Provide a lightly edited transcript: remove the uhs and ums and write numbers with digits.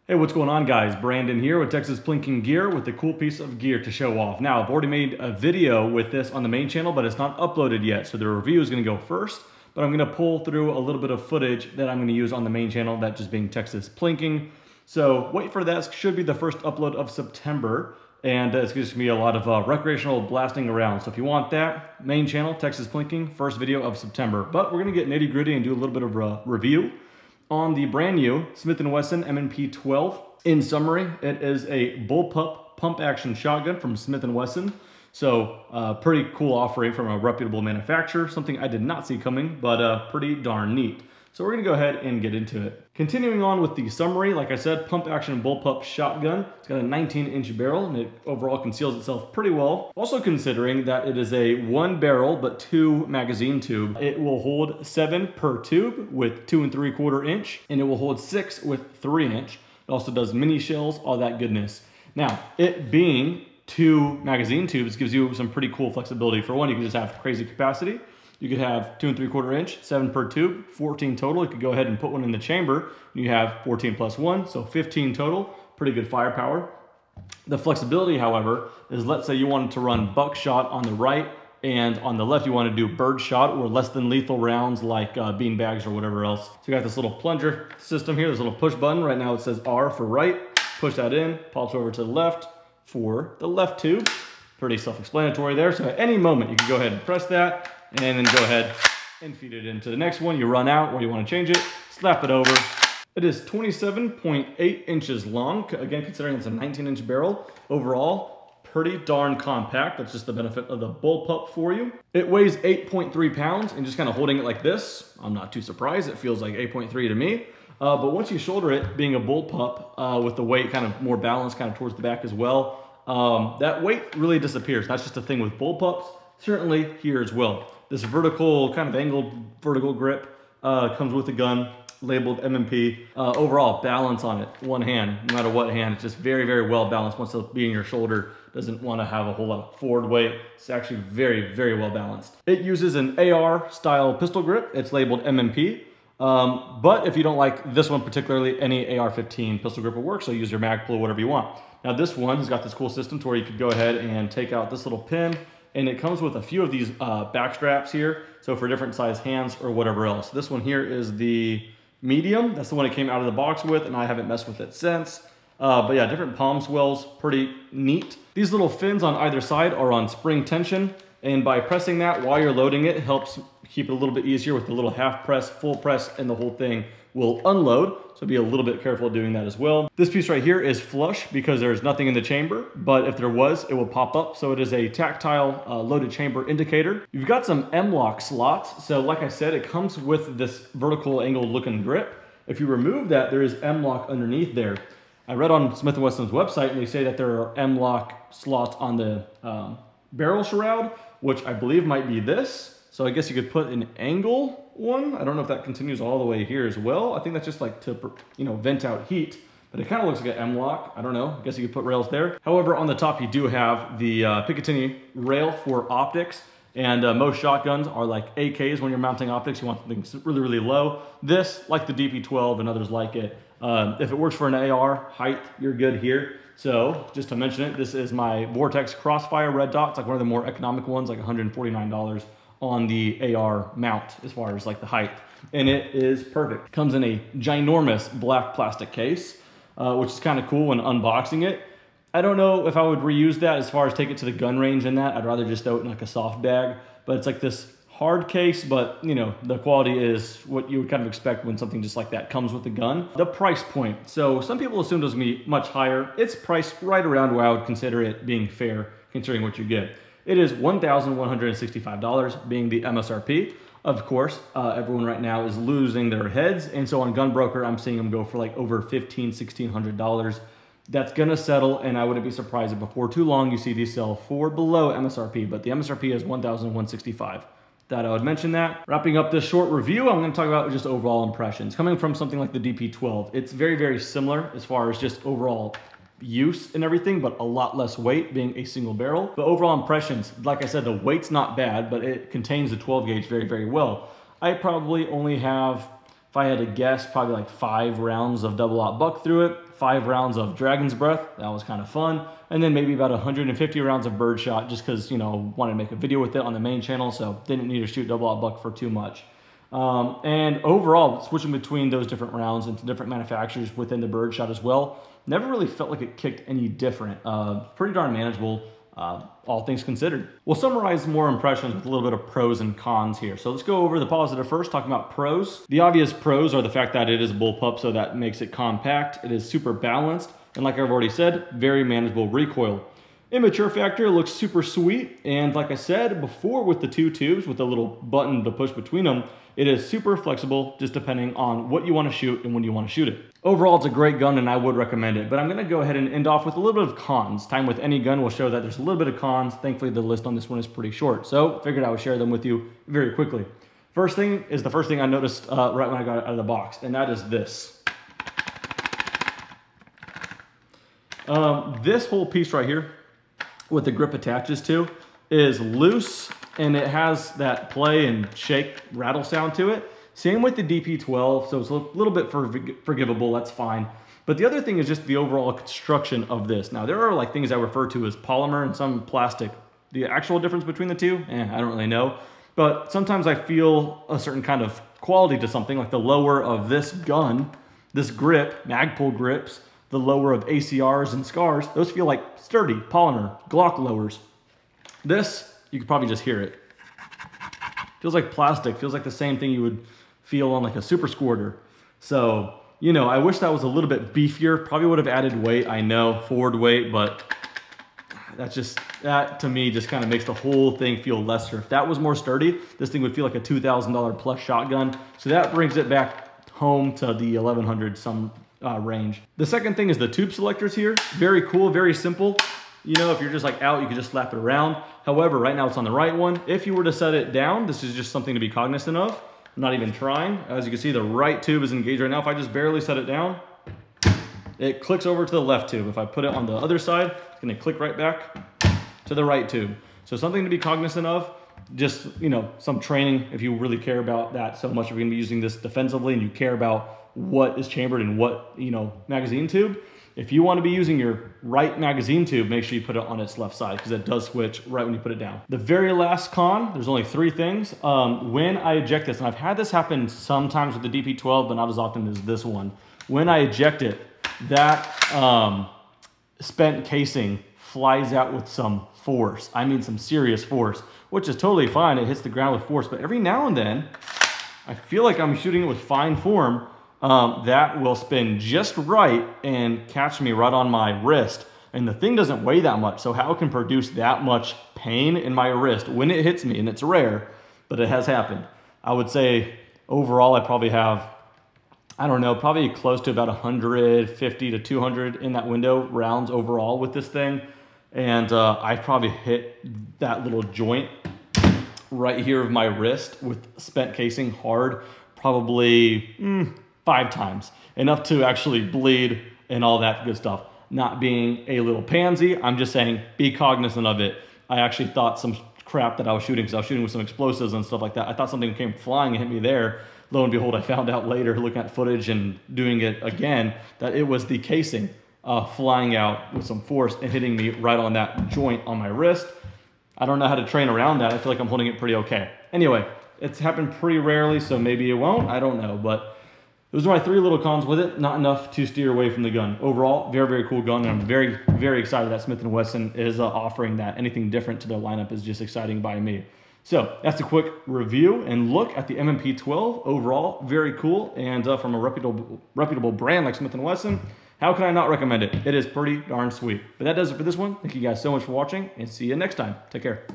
Hey, what's going on, guys? Brandon here with Texas Plinking Gear with a cool piece of gear to show off. Now, I've already made a video with this on the main channel, but it's not uploaded yet, so the review is going to go first. But I'm going to pull through a little bit of footage that I'm going to use on the main channel, that just being Texas Plinking. So wait for that. It should be the first upload of September, and it's going to be a lot of recreational blasting around. So if you want that, main channel, Texas Plinking, first video of September. But we're going to get nitty gritty and do a little bit of a review on the brand new Smith Wesson M&P12. In summary, it is a bullpup pump action shotgun from Smith Wesson. So pretty cool offering from a reputable manufacturer, something I did not see coming, but pretty darn neat. So we're gonna go ahead and get into it. Continuing on with the summary, like I said, pump action bullpup shotgun. It's got a 19-inch barrel and it overall conceals itself pretty well. Also considering that it is a 1 barrel but 2 magazine tube, it will hold 7 per tube with 2 3/4 inch, and it will hold 6 with 3 inch. It also does mini shells, all that goodness. Now, it being 2 magazine tubes gives you some pretty cool flexibility. For one, you can just have crazy capacity. You could have 2 3/4 inch, 7 per tube, 14 total. You could go ahead and put one in the chamber, and you have 14 plus 1, so 15 total. Pretty good firepower. The flexibility, however, is let's say you wanted to run buckshot on the right, and on the left you want to do bird shot or less than lethal rounds like bean bags or whatever else. So you got this little plunger system here, this little push button. Right now it says R for right. Push that in, pops over to the left for the left tube. Pretty self-explanatory there. So at any moment you can go ahead and press that, and then go ahead and feed it into the next one. You run out or you want to change it, slap it over. It is 27.8 inches long. Again, considering it's a 19-inch barrel, overall, pretty darn compact. That's just the benefit of the bullpup for you. It weighs 8.3 pounds, and just kind of holding it like this, I'm not too surprised. It feels like 8.3 to me. But once you shoulder it, being a bullpup with the weight kind of more balanced kind of towards the back as well, that weight really disappears. That's just a thing with bullpups, certainly here as well. This vertical, kind of angled vertical grip comes with the gun, labeled M&P. Overall, balance on it, one hand, no matter what hand, it's just very, very well balanced. Once it'll be in your shoulder, doesn't want to have a whole lot of forward weight. It's actually very, very well balanced. It uses an AR style pistol grip. It's labeled M&P. But if you don't like this one particularly, any AR-15 pistol grip will work, so use your mag pull, whatever you want. Now this one has got this cool system to where you could go ahead and take out this little pin, and it comes with a few of these back straps here, so for different size hands or whatever else. This one here is the medium. That's the one it came out of the box with, and I haven't messed with it since. But yeah, different palm swells, pretty neat. These little fins on either side are on spring tension, and by pressing that while you're loading it, helps keep it a little bit easier with the little half press, full press, and the whole thing will unload. So be a little bit careful doing that as well. This piece right here is flush because there's nothing in the chamber, but if there was, it will pop up. So it is a tactile loaded chamber indicator. You've got some Lok slots. So like I said, it comes with this vertical angled looking grip. If you remove that, there is Lok underneath there. I read on Smith & Wesson's website, and they say that there are Lok slots on the barrel shroud, which I believe might be this. So I guess you could put an angle one. I don't know if that continues all the way here as well. I think that's just like to, vent out heat, but it kind of looks like an Lok. I don't know. I guess you could put rails there. However, on the top, you do have the Picatinny rail for optics, and most shotguns are like AKs. When you're mounting optics, you want something really, really low. This, like the DP12 and others like it, if it works for an AR height, you're good here. So just to mention it, this is my Vortex Crossfire red dot. It's like one of the more economic ones, like $149 on the AR mount as far as like the height. And it is perfect. Comes in a ginormous black plastic case, which is kind of cool when unboxing it. I don't know if I would reuse that as far as take it to the gun range in that. I'd rather just throw it in like a soft bag, but it's like this hard case, but the quality is what you would kind of expect when something just like that comes with the gun. The price point. So some people assume it's gonna be much higher. It's priced right around where I would consider it being fair, considering what you get. It is $1,165 being the MSRP. Of course, everyone right now is losing their heads, and so on Gunbroker, I'm seeing them go for like over $1,500, $1,600. That's gonna settle, and I wouldn't be surprised if before too long you see these sell for below MSRP, but the MSRP is $1,165. That I would mention that. Wrapping up this short review, I'm gonna talk about just overall impressions. Coming from something like the DP12, it's very, very similar as far as just overall use and everything, but a lot less weight being a single barrel. The overall impressions, like I said, the weight's not bad, but it contains the 12 gauge very, very well. I probably only have If I had to guess, probably like 5 rounds of double-aught buck through it, 5 rounds of dragon's breath. That was kind of fun. And then maybe about 150 rounds of birdshot, just because, you know, wanted to make a video with it on the main channel, so didn't need to shoot double-aught buck for too much. And overall, switching between those different rounds into different manufacturers within the birdshot as well, never really felt like it kicked any different. Pretty darn manageable, all things considered. We'll summarize more impressions with a little bit of pros and cons here. So let's go over the positive first, talking about pros. The obvious pros are the fact that it is a bullpup, so that makes it compact. It is super balanced, and like I've already said, very manageable recoil. Immature factor looks super sweet, and like I said before with the 2 tubes with a little button to push between them, it is super flexible just depending on what you want to shoot and when you want to shoot it. Overall, it's a great gun and I would recommend it, but I'm going to go ahead and end off with a little bit of cons. Time with any gun will show that there's a little bit of cons. Thankfully, the list on this one is pretty short, so figured I would share them with you very quickly. First thing is the first thing I noticed right when I got it out of the box, and that is this. This whole piece right here, what the grip attaches to, is loose, and it has that play and shake rattle sound to it. Same with the DP12, so it's a little bit forgivable, that's fine. But the other thing is just the overall construction of this. Now, there are like things I refer to as polymer and some plastic. The actual difference between the two, I don't really know. But sometimes I feel a certain kind of quality to something, like the lower of this gun, this grip, Magpul grips, the lower of ACRs and SCARs, those feel like sturdy polymer Glock lowers. This, you could probably just hear it. Feels like plastic, feels like the same thing you would feel on like a super squirter. So, you know, I wish that was a little bit beefier. Probably would have added weight, I know, forward weight, but that to me just kind of makes the whole thing feel lesser. If that was more sturdy, this thing would feel like a $2,000 plus shotgun. So that brings it back home to the 1100 some range. The second thing is the tube selectors here. Very cool, very simple. You know, if you're just like out, you can just slap it around. However, right now it's on the right one. If you were to set it down, this is just something to be cognizant of. I'm not even trying. As you can see, the right tube is engaged right now. If I just barely set it down, it clicks over to the left tube. If I put it on the other side, it's gonna click right back to the right tube. So something to be cognizant of. Just, you know, some training if you really care about that so much. If you're gonna be using this defensively and you care about what is chambered in what, you know, magazine tube. If you want to be using your right magazine tube, make sure you put it on its left side because it does switch right when you put it down. The very last con, there's only 3 things. When I eject this, and I've had this happen sometimes with the DP12, but not as often as this one. When I eject it, that spent casing flies out with some force. I mean some serious force, which is totally fine. It hits the ground with force, but every now and then, I feel like I'm shooting it with fine form. That will spin just right and catch me right on my wrist. And the thing doesn't weigh that much, so how it can produce that much pain in my wrist when it hits me, and it's rare, but it has happened. I would say overall I probably have, I don't know, probably close to about 150 to 200 in that window rounds overall with this thing. And I probably hit that little joint right here of my wrist with spent casing hard, probably 5 times, enough to actually bleed and all that good stuff. Not being a little pansy, I'm just saying be cognizant of it. I actually thought some crap that I was shooting, because I was shooting with some explosives and stuff like that. I thought something came flying and hit me there. Lo and behold, I found out later, looking at footage and doing it again, that it was the casing flying out with some force and hitting me right on that joint on my wrist. I don't know how to train around that. I feel like I'm holding it pretty okay. Anyway, it's happened pretty rarely, so maybe it won't. I don't know, but those are my 3 little cons with it. Not enough to steer away from the gun. Overall, very, very cool gun, and I'm very, very excited that Smith & Wesson is offering that. Anything different to their lineup is just exciting by me. So that's a quick review and look at the M&P12 overall. Very cool, and from a reputable brand like Smith & Wesson, how can I not recommend it? It is pretty darn sweet. But that does it for this one. Thank you guys so much for watching, and see you next time. Take care.